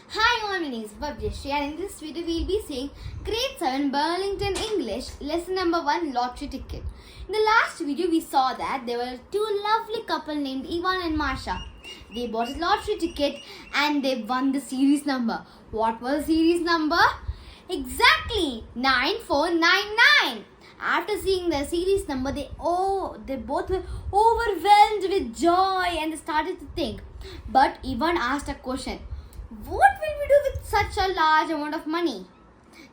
Hi all, my name is Bhavyashri and in this video we will be seeing Grade 7 Burlington English Lesson number 1 Lottery Ticket. In the last video we saw that there were two lovely couple named Ivan and Masha. They bought a lottery ticket and they won the series number. What was the series number? Exactly 9499. After seeing the series number, they both were overwhelmed with joy and they started to think. But Ivan asked a question. What will we do with such a large amount of money?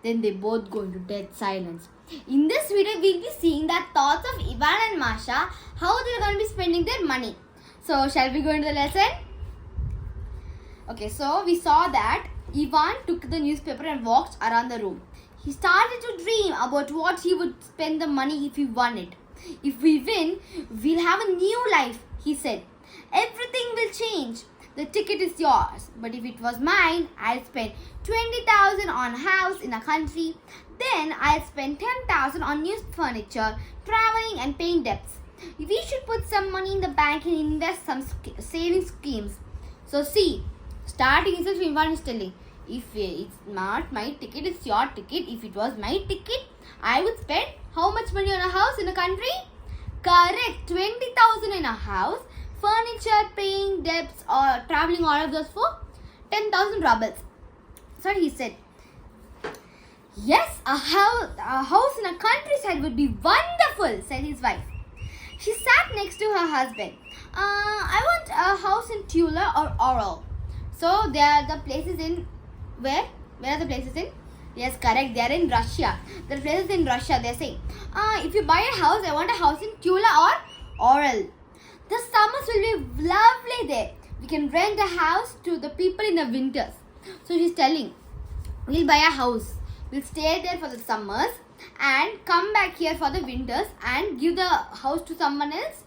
Then they both go into dead silence. In this video, we'll be seeing the thoughts of Ivan and Masha, how they're going to be spending their money. So, shall we go into the lesson? Okay, so we saw that Ivan took the newspaper and walked around the room. He started to dream about what he would spend the money if he won it. If we win, we'll have a new life, he said. Everything will change. The ticket is yours, but if it was mine, I'll spend 20,000 on a house in a country. Then I'll spend 10,000 on new furniture, traveling and paying debts. We should put some money in the bank and invest some saving schemes. So see, starting itself, Ivan is telling, if it's not my ticket, it's your ticket. If it was my ticket, I would spend how much money on a house in a country? Correct, 20,000 in a house. Furniture, paying debts or traveling, all of those for 10,000 rubles. So he said, yes, a house in a countryside would be wonderful, said his wife. She sat next to her husband. I want a house in Tula or Oral. So they are the places in where? Where are the places in? Yes, correct. They are in Russia. The places in Russia. They are saying, if you buy a house, I want a house in Tula or Oral. The summers will be lovely there. We can rent a house to the people in the winters. So she's telling, we'll buy a house. We'll stay there for the summers and come back here for the winters and give the house to someone else.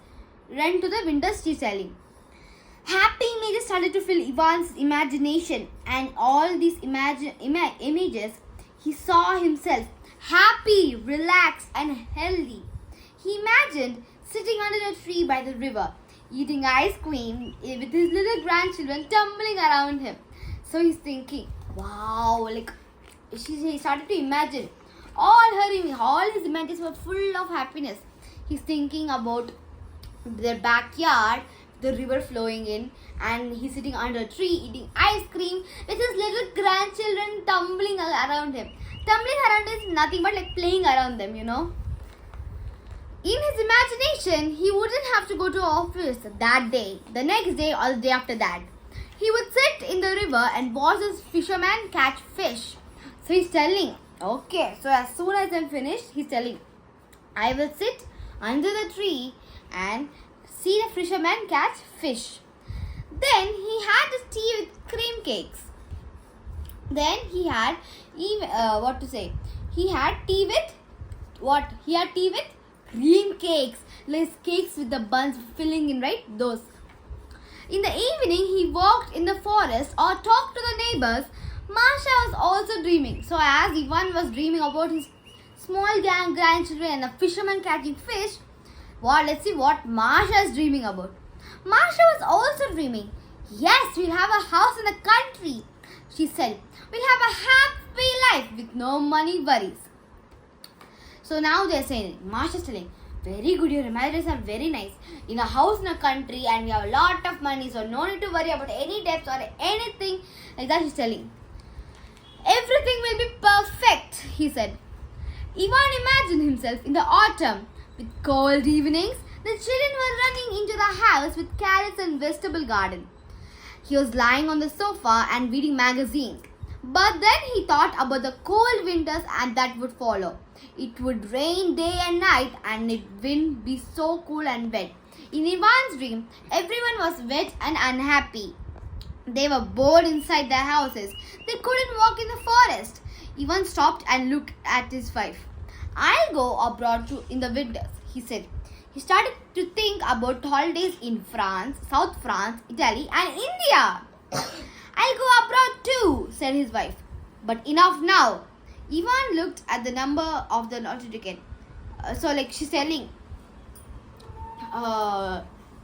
Rent to the winters, she's telling. Happy images started to fill Ivan's imagination, and all these images, he saw himself happy, relaxed and healthy. He imagined sitting under a tree by the river, eating ice cream with his little grandchildren tumbling around him. So he's thinking, wow, he started to imagine. All his images were full of happiness. He's thinking about their backyard, the river flowing in, and he's sitting under a tree eating ice cream with his little grandchildren tumbling around him. Tumbling around is nothing but like playing around them, you know. In his imagination, he wouldn't have to go to office that day, the next day or the day after that. He would sit in the river and watch his fisherman catch fish. So he's telling, okay, so as soon as I'm finished, he's telling, I will sit under the tree and see the fisherman catch fish. Then he had his tea with cream cakes. Then he had, he had tea with, what? He had tea with cream cakes, like cakes with the buns filling in, right? Those. In the evening, he walked in the forest or talked to the neighbors. Masha was also dreaming. So as Ivan was dreaming about his small grandchildren and a fisherman catching fish, let's see what Masha is dreaming about. Masha was also dreaming. Yes, we'll have a house in the country, she said. We'll have a happy life with no money worries. So now they're saying, Masha's telling, very good, your images are very nice. In a house in a country and we have a lot of money, so no need to worry about any debts or anything like that, he's telling. Everything will be perfect, he said. Ivan imagined himself in the autumn with cold evenings. The children were running into the house with carrots and vegetable garden. He was lying on the sofa and reading magazines. But then he thought about the cold winters and that would follow. It would rain day and night and it wouldn't be so cool and wet. In Ivan's dream, everyone was wet and unhappy. They were bored inside their houses. They couldn't walk in the forest. Ivan stopped and looked at his wife. I'll go abroad in the winters, he said. He started to think about holidays in France, South France, Italy and India. I'll go abroad too, said his wife. But enough now. Ivan looked at the number of the lottery ticket. She's telling,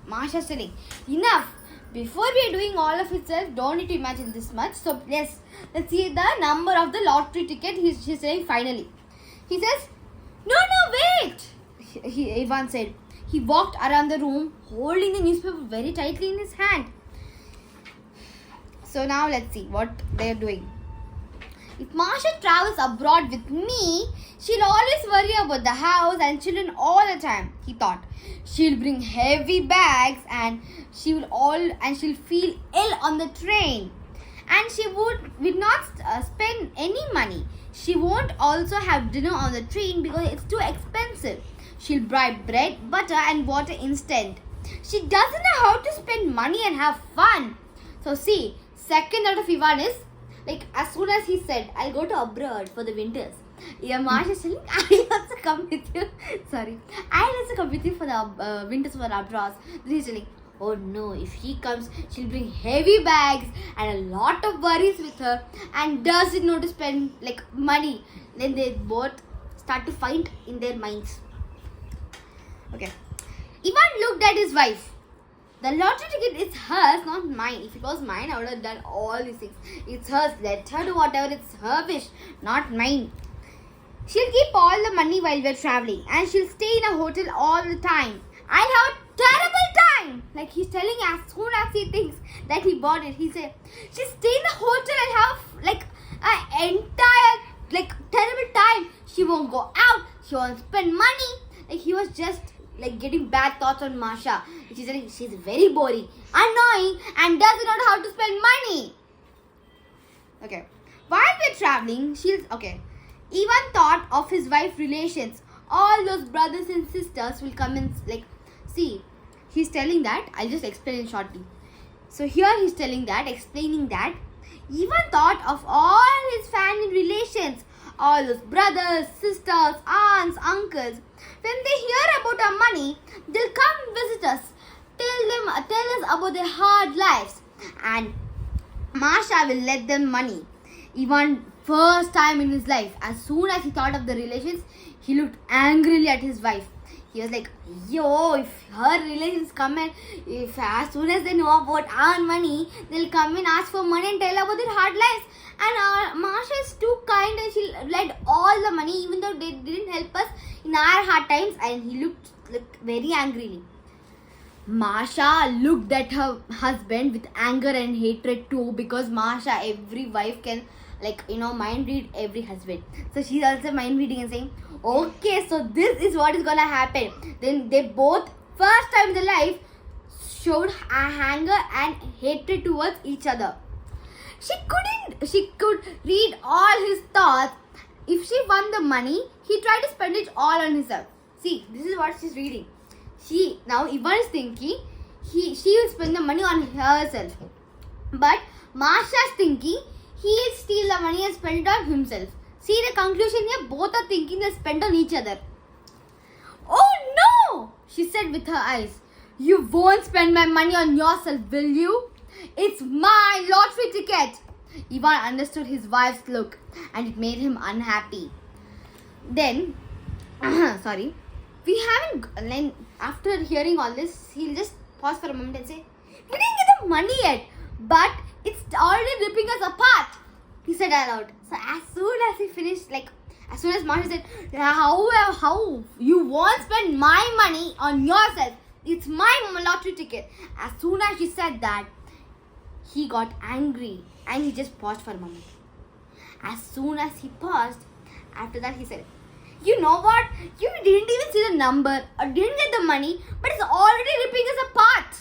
Masha's telling, enough. Before we are doing all of itself, don't need to imagine this much. So yes, let's see the number of the lottery ticket. He's saying finally. He says, no, wait. Ivan said. He walked around the room holding the newspaper very tightly in his hand. So now let's see what they are doing. If Masha travels abroad with me, she'll always worry about the house and children all the time, he thought. She'll bring heavy bags and she'll feel ill on the train. And she would not spend any money. She won't also have dinner on the train because it's too expensive. She'll buy bread, butter and water instant. She doesn't know how to spend money and have fun. So see, second out of Ivan is, like, as soon as he said, I'll go to abroad for the winters. Yeah, Masha is saying, I'll also come with you. I'll also come with you for the winters for abroad. Then he's telling, oh no, if he comes, she'll bring heavy bags and a lot of worries with her and doesn't know to spend like money. Then they both start to fight in their minds. Okay. Ivan looked at his wife. The lottery ticket is hers, not mine. If it was mine, I would have done all these things. It's hers. Let her do whatever. It's her wish, not mine. She'll keep all the money while we're traveling. And she'll stay in a hotel all the time. I'll have a terrible time. Like he's telling as soon as he thinks that he bought it. He said, she'll stay in the hotel and have like an entire terrible time. She won't go out. She won't spend money. Like he was just like getting bad thoughts on Masha. She's saying she's very boring, annoying and doesn't know how to spend money. Okay. While we're traveling, Ivan thought of his wife's relations. All those brothers and sisters will come and see. He's telling that, I'll just explain it shortly. So here he's explaining that Ivan thought of all his family relations. All those brothers, sisters, aunts, uncles. When they hear about our money, they'll come visit us. Tell us about their hard lives. And Masha will let them money. Ivan, first time in his life, as soon as he thought of the relations, he looked angrily at his wife. He was like, yo, if her relations come and if as soon as they know about our money, they'll come and ask for money and tell about their hard lives. And Masha is too kind and she led all the money even though they didn't help us in our hard times. And he looked very angrily. Masha looked at her husband with anger and hatred too, because Masha, every wife can mind read every husband. So she's also mind reading and saying, okay, so this is what is gonna happen. Then they both, first time in their life, showed anger and hatred towards each other. She could read all his thoughts. If she won the money, he tried to spend it all on himself. See, this is what she's reading. Now Ivan is thinking she will spend the money on herself. But Masha's thinking he'll steal the money and spend it on himself. See the conclusion here, both are thinking they'll spend on each other. Oh no, she said with her eyes. You won't spend my money on yourself, will you? It's my lottery ticket. Ivan understood his wife's look and it made him unhappy. Then, after hearing all this, he'll just pause for a moment and say, we didn't get the money yet, but it's already ripping us apart, he said aloud. So as soon as he finished, as soon as Masha said, how you won't spend my money on yourself, it's my lottery ticket. As soon as she said that, he got angry and he just paused for a moment. As soon as he paused, after that he said, you know what? You didn't even see the number or didn't get the money, but it's already ripping us apart.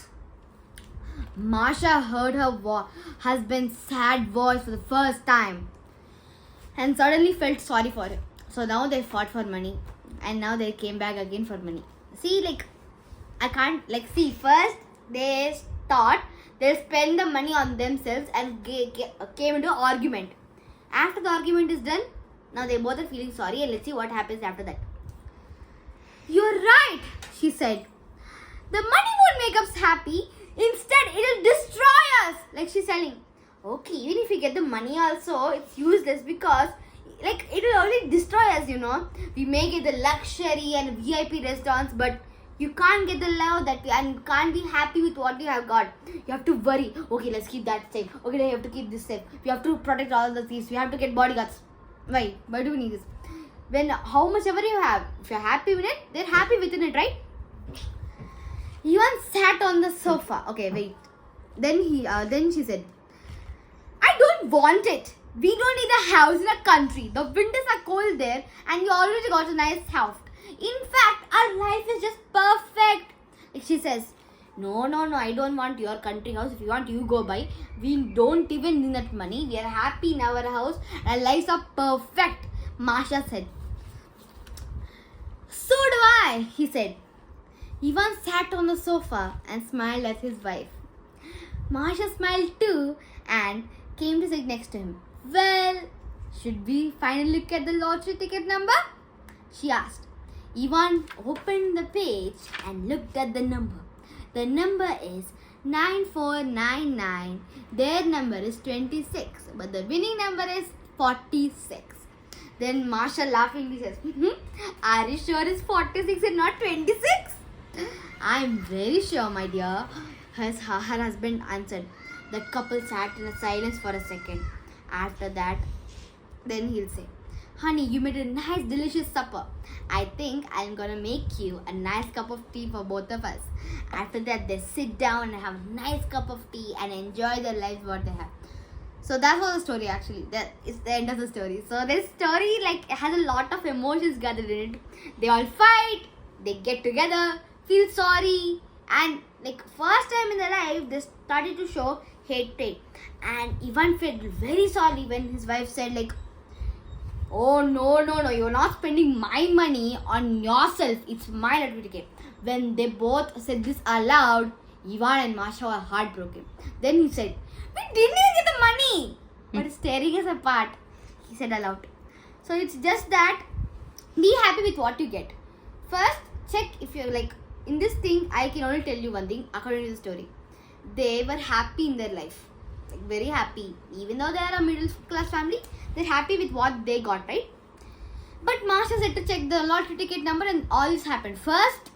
Masha heard her husband's sad voice for the first time and suddenly felt sorry for him. So now they fought for money and now they came back again for money. See, first they thought they'll spend the money on themselves and came into an argument. After the argument is done, now they both are feeling sorry and let's see what happens after that. You're right, she said. The money won't make us happy. Instead, it'll destroy us. Like she's telling, okay, even if we get the money also, it's useless because it will only destroy us, We may get the luxury and VIP restaurants, but You can't get the love that and can't be happy with what you have got. You have to worry. Okay, let's keep that safe. Okay, then you have to keep this safe. We have to protect all the thieves. We have to get bodyguards. Why? Why do we need this? When how much ever you have, if you're happy with it, they're happy within it, right? Ivan sat on the sofa. Okay, wait. Then she said, I don't want it. We don't need a house in a country. The winters are cold there and you already got a nice house. In fact, our life is just perfect. Like she says, no, I don't want your country house. If you want, you go buy. We don't even need that money. We are happy in our house. Our lives are perfect. Masha said. So do I, he said. Ivan sat on the sofa and smiled at his wife. Masha smiled too and came to sit next to him. Well, should we finally look at the lottery ticket number? She asked. Ivan opened the page and looked at the number. The number is 9499. Their number is 26, but the winning number is 46. Then Masha laughingly says, Are you sure it's 46 and not 26? I'm very sure, my dear, her husband answered. The couple sat in a silence for a second. After that, then he'll say, Honey, you made a nice delicious supper. I think I'm gonna make you a nice cup of tea for both of us. After that, they sit down and have a nice cup of tea and enjoy their lives what they have. So that was the story actually. That is the end of the story. So this story has a lot of emotions gathered in it. They all fight, they get together, feel sorry, and first time in their life they started to show hatred. And Ivan felt very sorry when his wife said oh no, you're not spending my money on yourself. It's my lottery ticket. When they both said this aloud, Ivan and Masha were heartbroken. Then he said, we didn't even get the money. But it's tearing us apart, he said aloud. So it's just that, be happy with what you get. First, check if you're in this thing, I can only tell you one thing according to the story. They were happy in their life. Very happy. Even though they are a middle class family, they're happy with what they got, right? But Masha said to check the lottery ticket number and all this happened. First,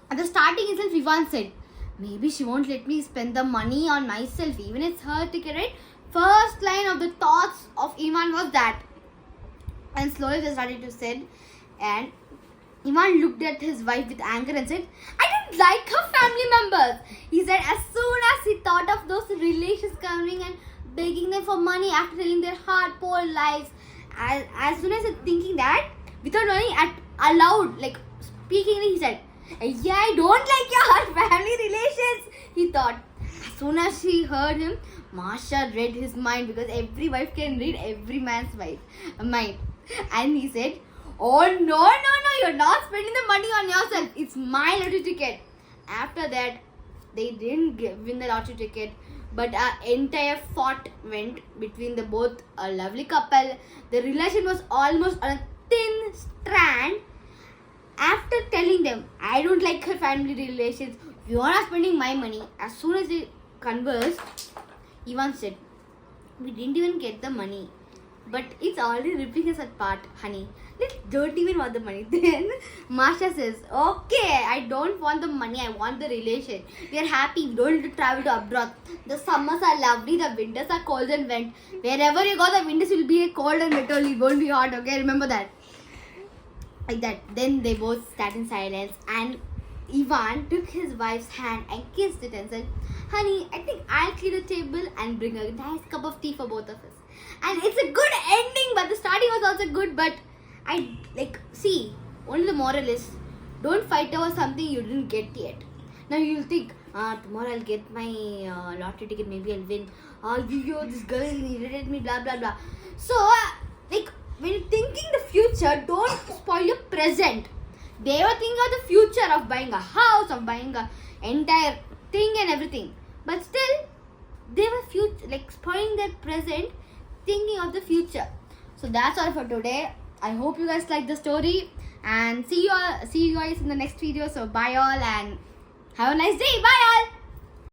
at the starting itself, Ivan said, maybe she won't let me spend the money on myself, even it's her ticket, right? First line of the thoughts of Ivan was that. And slowly they started to say, and Ivan looked at his wife with anger and said, I don't like her family members. He said as soon as he thought of those relations coming and begging them for money after telling their hard, poor lives, as soon as he thinking that, without knowing aloud, speaking, he said, yeah, I don't like your family relations, he thought. As soon as she heard him, Masha read his mind because every wife can read every man's mind. And he said, oh no, you're not spending the money on yourself. It's my lottery ticket. After that, they didn't win the lottery ticket, but an entire fight went between the both a lovely couple. The relation was almost on a thin strand. After telling them, I don't like her family relations, you are not spending my money. As soon as they conversed, Ivan said, we didn't even get the money, but it's already ripping us apart, honey. Let's don't even want the money. Then Masha says, okay, I don't want the money, I want the relation. We are happy, we don't need to travel to abroad. The summers are lovely, the winters are cold and wet. Wherever you go, the winters will be cold and wet only, it won't be hot, okay? Remember that. Like that. Then they both sat in silence and Ivan took his wife's hand and kissed it and said, honey, I think I'll clean the table and bring a nice cup of tea for both of us. And it's a good ending, but the starting was also good, but see, only the moral is, don't fight over something you didn't get yet. Now you'll think, tomorrow I'll get my lottery ticket, maybe I'll win. This girl irritated me, blah, blah, blah. So, when you're thinking the future, don't spoil your present. They were thinking of the future of buying a house, of buying a entire thing and everything. But still, they were spoiling their present, thinking of the future. So that's all for today. I hope you guys like the story and see you guys in the next video. So bye all and have a nice day. Bye all.